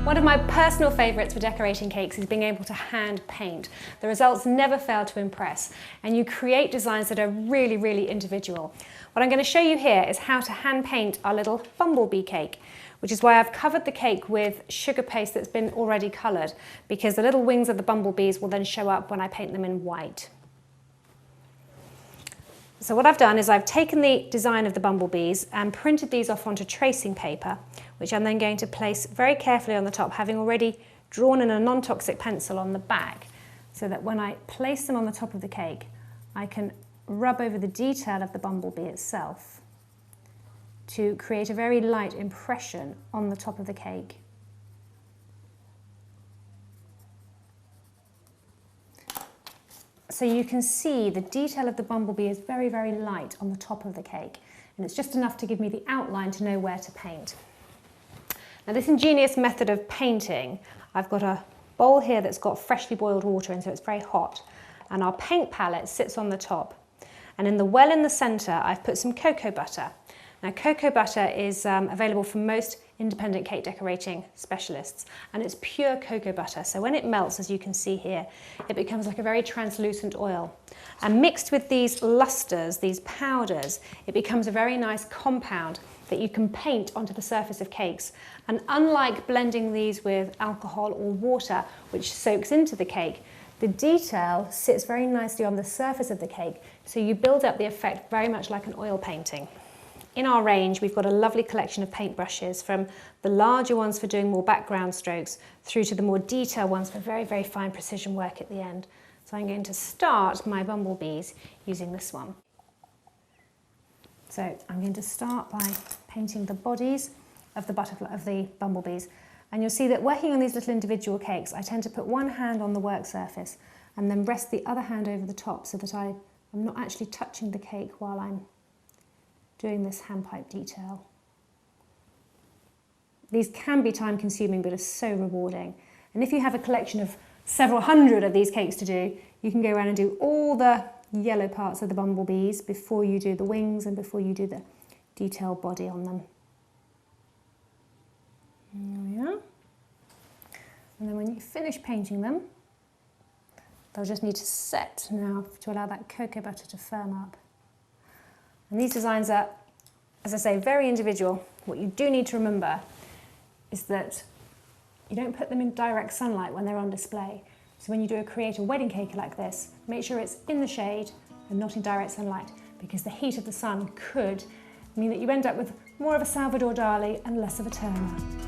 One of my personal favourites for decorating cakes is being able to hand paint. The results never fail to impress, and you create designs that are really, really individual. What I'm going to show you here is how to hand paint our little bumblebee cake, which is why I've covered the cake with sugar paste that's been already coloured, because the little wings of the bumblebees will then show up when I paint them in white. So what I've done is I've taken the design of the bumblebees and printed these off onto tracing paper, which I'm then going to place very carefully on the top, having already drawn in a non-toxic pencil on the back, so that when I place them on the top of the cake, I can rub over the detail of the bumblebee itself to create a very light impression on the top of the cake. So you can see the detail of the bumblebee is very, very light on the top of the cake, and it's just enough to give me the outline to know where to paint. Now, this ingenious method of painting, I've got a bowl here that's got freshly boiled water in, so it's very hot, and our paint palette sits on the top, and in the well in the centre I've put some cocoa butter. Now, cocoa butter is available from most independent cake decorating specialists, and it's pure cocoa butter, so when it melts, as you can see here, it becomes like a very translucent oil. And mixed with these lusters, these powders, it becomes a very nice compound that you can paint onto the surface of cakes. And unlike blending these with alcohol or water, which soaks into the cake, the detail sits very nicely on the surface of the cake, so you build up the effect very much like an oil painting. In our range, we've got a lovely collection of paintbrushes, from the larger ones for doing more background strokes through to the more detailed ones for very, very fine precision work at the end. So I'm going to start my bumblebees using this one. So I'm going to start by painting the bodies of the bumblebees. And you'll see that working on these little individual cakes, I tend to put one hand on the work surface and then rest the other hand over the top, so that I'm not actually touching the cake while I'm doing this handpipe detail. These can be time consuming, but are so rewarding. And if you have a collection of several hundred of these cakes to do, you can go around and do all the yellow parts of the bumblebees before you do the wings and before you do the detailed body on them. There we are. And then when you finish painting them, they'll just need to set now to allow that cocoa butter to firm up. And these designs are, as I say, very individual. What you do need to remember is that you don't put them in direct sunlight when they're on display. So when you create a wedding cake like this, make sure it's in the shade and not in direct sunlight, because the heat of the sun could mean that you end up with more of a Salvador Dali and less of a Turner.